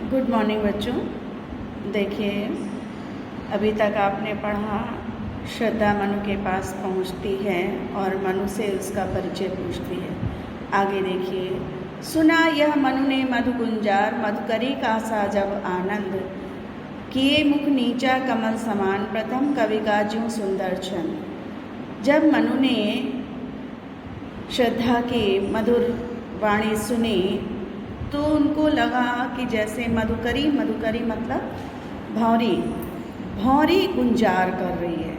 Good morning बच्चों। देखिए, अभी तक आपने पढ़ा श्रद्धा मनु के पास पहुंचती है और मनु से उसका परिचय पूछती है। आगे देखिए, सुना यह मनु ने मधु गुंजार, मधुकरी का सा जब आनंद, किए मुख नीचा कमल समान, प्रथम कवि का ज्यों सुंदर छंद। जब मनु ने श्रद्धा की मधुर वाणी सुनी तो उनको लगा कि जैसे मधुकरी मतलब भौरी गुंजार कर रही है।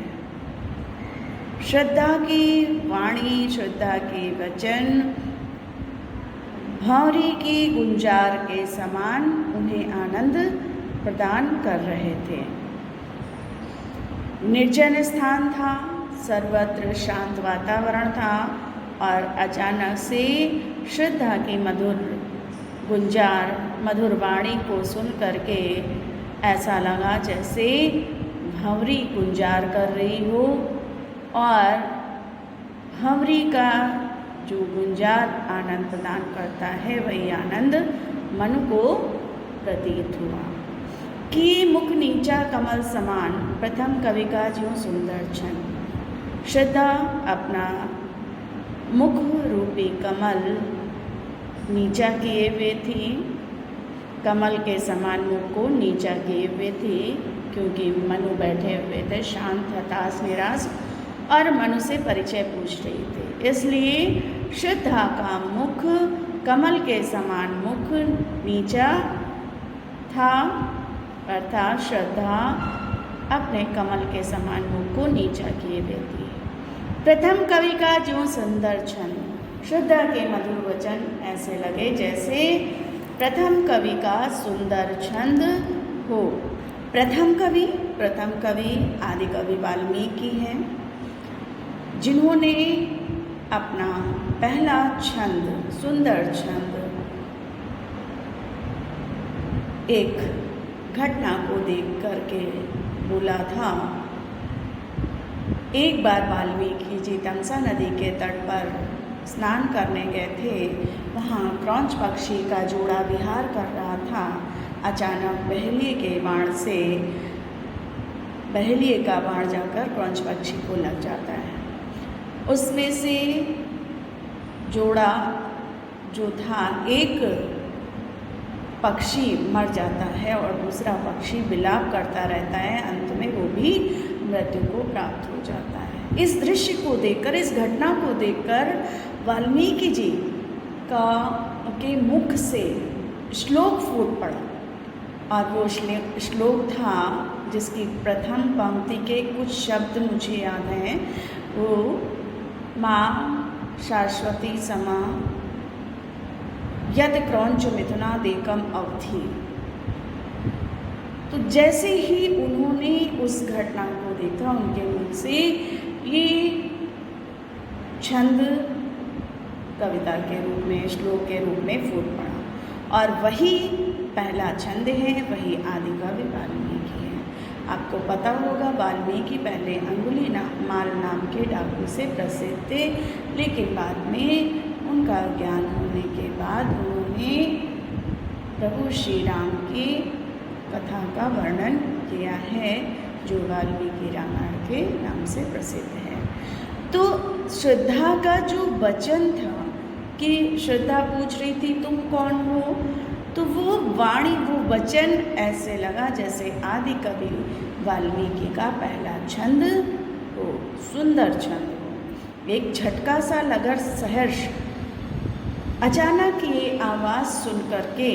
श्रद्धा की वाणी, श्रद्धा के वचन भौरी की गुंजार के समान उन्हें आनंद प्रदान कर रहे थे। निर्जन स्थान था, सर्वत्र शांत वातावरण था और अचानक से श्रद्धा की मधुर वाणी को सुन करके ऐसा लगा जैसे भंवरी गुंजार कर रही हो और भंवरी का जो गुंजार आनंद प्रदान करता है वही आनंद मनु को प्रतीत हुआ। कि मुख नीचा कमल समान, प्रथम कवि का ज्यों सुंदर छंद। श्रद्धा अपना मुख रूपी कमल नीचा किए हुए थी, कमल के समान मुख को नीचा किए हुए थी, क्योंकि मनु बैठे हुए थे शांत, हताश, निराश और मनु से परिचय पूछ रही थी। इसलिए श्रद्धा का मुख कमल के समान मुख नीचा था, अर्थात श्रद्धा अपने कमल के समान मुख को नीचा किए हुए थी। प्रथम कवि का ज्यों सुंदर छंद। श्रद्धा के मधुर वचन ऐसे लगे जैसे प्रथम कवि का सुंदर छंद हो। प्रथम कवि आदि कवि वाल्मीकि हैं, जिन्होंने अपना पहला छंद, सुंदर छंद, एक घटना को देख करके बोला था। एक बार वाल्मीकि जी तमसा नदी के तट पर स्नान करने गए थे। वहाँ क्रौंच पक्षी का जोड़ा विहार कर रहा था। अचानक बहेलिए का बाण जाकर क्रौंच पक्षी को लग जाता है। उसमें से जोड़ा जो था, एक पक्षी मर जाता है और दूसरा पक्षी विलाप करता रहता है। अंत में वो भी मृत्यु को प्राप्त हो जाता है। इस दृश्य को देखकर, इस घटना को देखकर वाल्मीकि जी के मुख से श्लोक फूट पड़ा और वो श्लोक था जिसकी प्रथम पंक्ति के कुछ शब्द मुझे याद हैं। वो माँ शाश्वती समा यद क्रौंच मिथुना देकम अवधि। तो जैसे ही उन्होंने उस घटना को देखा, उनके मुख से ये छंद कविता के रूप में, श्लोक के रूप में फूट पड़ा और वही पहला छंद है, वही आदि कवि वाल्मीकि है। आपको पता होगा वाल्मीकि पहले अंगुलीमाल नाम के डाकू से प्रसिद्ध थे, लेकिन बाद में उनका ज्ञान होने के बाद उन्होंने प्रभु श्री राम की कथा का वर्णन किया है, जो वाल्मीकि रामायण के नाम से प्रसिद्ध है। तो श्रद्धा का जो वचन था कि श्रद्धा पूछ रही थी तुम कौन हो, तो वो वाणी, वो वचन ऐसे लगा जैसे आदि कवि वाल्मीकि का पहला छंद हो, सुंदर छंद हो। एक झटका सा लगर सहर्ष, अचानक ये आवाज़ सुन करके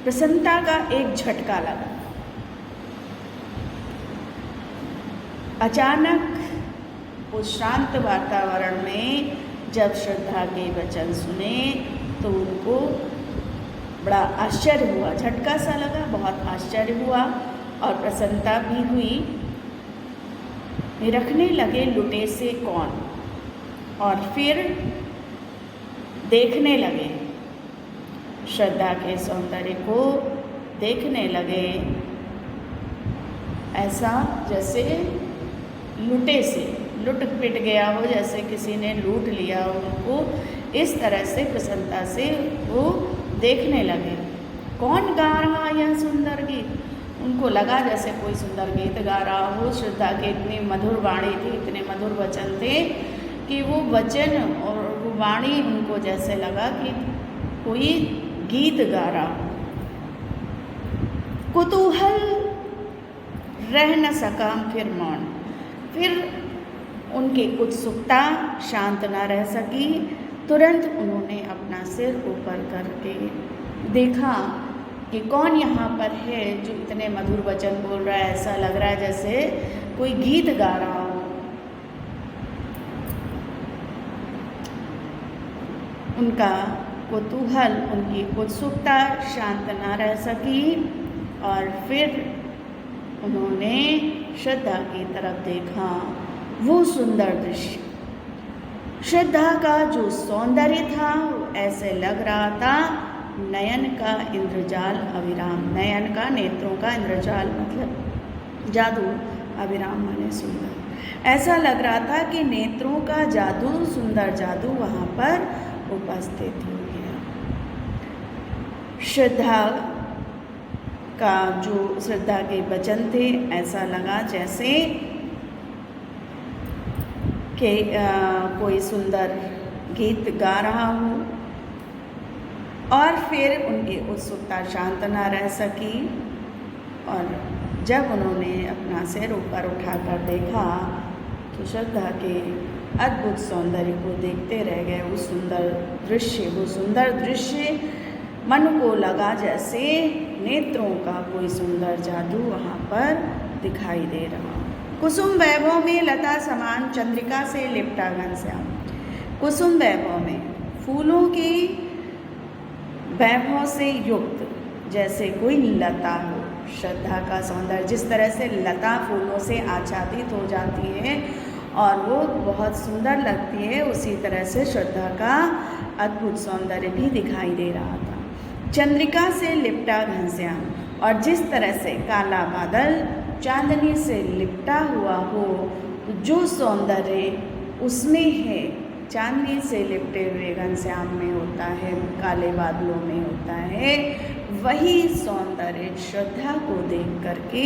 प्रसन्नता का एक झटका लगा। अचानक उस शांत वातावरण में जब श्रद्धा के वचन सुने तो उनको बड़ा आश्चर्य हुआ, झटका सा लगा, बहुत आश्चर्य हुआ और प्रसन्नता भी हुई। निरखने लगे लुटे से कौन, और फिर देखने लगे, श्रद्धा के सौंदर्य को देखने लगे, ऐसा जैसे लुटे से लुट पिट गया हो, जैसे किसी ने लूट लिया हो उनको, इस तरह से प्रसन्नता से वो देखने लगे। कौन गा रहा यह सुंदर लगा जैसे कोई सुंदर गीत गा रहा हो। श्रद्धा की इतनी मधुर वाणी थी, इतने मधुर वचन थे कि वो वचन और वो वाणी उनको जैसे लगा कि कोई गीत गा रहा हो। कुतूहल रह न सका फिर मौन, फिर उनकी उत्सुकता शांत न रह सकी। तुरंत उन्होंने अपना सिर ऊपर करके देखा कि कौन यहाँ पर है जो इतने मधुर वचन बोल रहा है। ऐसा लग रहा है जैसे कोई गीत गा रहा हो। उनका कुतूहल, उनकी उत्सुकता शांत न रह सकी और फिर उन्होंने श्रद्धा की तरफ देखा। वो सुंदर दृश्य, श्रद्धा का जो सौंदर्य था वो ऐसे लग रहा था नयन का इंद्रजाल अविराम। नयन का, नेत्रों का इंद्रजाल मतलब जादू, अविराम माने सुंदर। ऐसा लग रहा था कि नेत्रों का जादू, सुंदर जादू वहाँ पर उपस्थित हो गया। श्रद्धा का जो श्रद्धा के वचन थे, ऐसा लगा जैसे कि कोई सुंदर गीत गा रहा हो। और फिर उनकी उत्सुकता शांत न रह सकी और जब उन्होंने अपना सिर ऊपर उठाकर देखा तो श्रद्धा के अद्भुत सौंदर्य को देखते रह गए। वो सुंदर दृश्य मन को लगा जैसे नेत्रों का कोई सुंदर जादू वहाँ पर दिखाई दे रहा। कुसुम वैभव में लता समान चंद्रिका से लिपटा घनश्याम। कुसुम वैभव में, फूलों की वैभव से युक्त जैसे कोई लता हो। श्रद्धा का सौंदर्य जिस तरह से लता फूलों से आच्छादित हो जाती है और वो बहुत सुंदर लगती है, उसी तरह से श्रद्धा का अद्भुत सौंदर्य भी दिखाई दे रहा था। चंद्रिका से लिपटा घनश्याम, और जिस तरह से काला बादल चांदनी से लिपटा हुआ हो, जो सौंदर्य उसमें है, चांदनी से लिपटे हुए घनश्याम में होता है, काले बादलों में होता है, वही सौंदर्य श्रद्धा को देख करके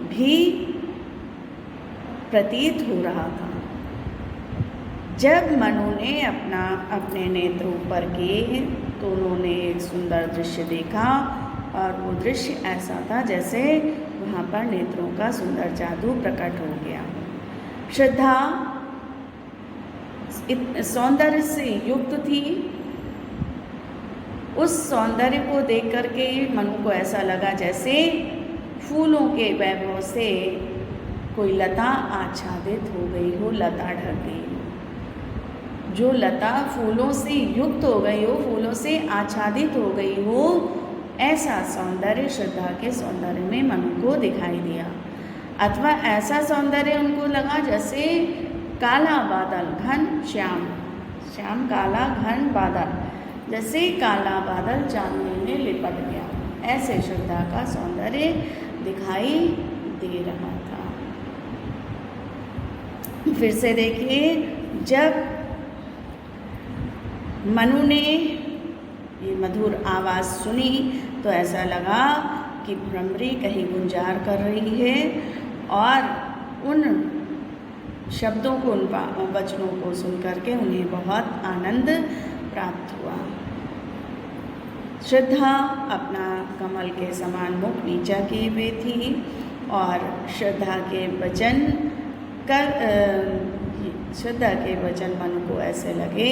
भी प्रतीत हो रहा था। जब मनु ने अपने नेत्र ऊपर किए तो उन्होंने एक सुंदर दृश्य देखा और वो दृश्य ऐसा था जैसे वहाँ पर नेत्रों का सुंदर जादू प्रकट हो गया। श्रद्धा सौंदर्य से युक्त थी। उस सौंदर्य को देख करके मनु को ऐसा लगा जैसे फूलों के वैभव से कोई लता आच्छादित हो गई हो, लता ढक गई हो। जो लता फूलों से युक्त हो गई हो, फूलों से आच्छादित हो गई हो, ऐसा सौंदर्य श्रद्धा के सौंदर्य में मनु को दिखाई दिया। अथवा ऐसा सौंदर्य उनको लगा जैसे काला बादल, घन श्याम, श्याम काला घन बादल, जैसे काला बादल चांदनी में लिपट गया, ऐसे श्रद्धा का सौंदर्य दिखाई दे रहा था। फिर से देखिए, जब मनु ने ये मधुर आवाज़ सुनी तो ऐसा लगा कि भ्रमरी कहीं गुंजार कर रही है और उन शब्दों को, उन वचनों को सुन करके उन्हें बहुत आनंद प्राप्त हुआ। श्रद्धा अपना कमल के समान मुख नीचा किए हुए थी और श्रद्धा के वचन मनु को ऐसे लगे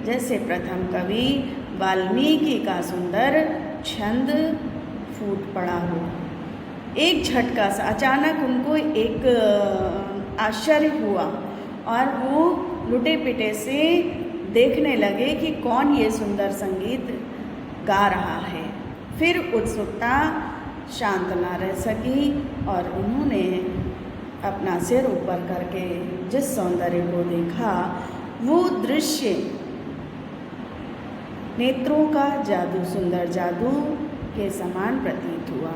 जैसे प्रथम कवि वाल्मीकि का सुंदर छंद फूट पड़ा हो। एक झटका सा अचानक उनको एक आश्चर्य हुआ और वो लुटे पिटे से देखने लगे कि कौन ये सुंदर संगीत गा रहा है। फिर उत्सुकता शांत ना रह सकी और उन्होंने अपना सिर ऊपर करके जिस सौंदर्य को देखा, वो दृश्य नेत्रों का जादू, सुंदर जादू के समान प्रतीत हुआ।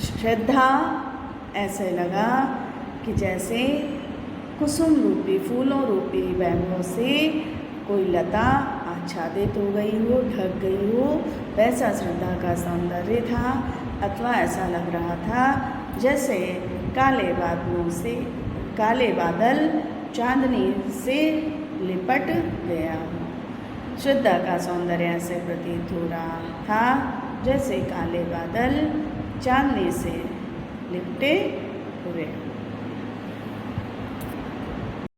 श्रद्धा ऐसे लगा कि जैसे कुसुम रूपी, फूलों रूपी वैभव से कोई लता आच्छादित हो गई हो, ढक गई हो, वैसा श्रद्धा का सौंदर्य था। अथवा ऐसा लग रहा था जैसे काले बादल चांदनी से लिपट गया हो। श्रद्धा का सौंदर्य ऐसे प्रतीत हो रहा था जैसे काले बादल चांदनी से लिपटे हुए।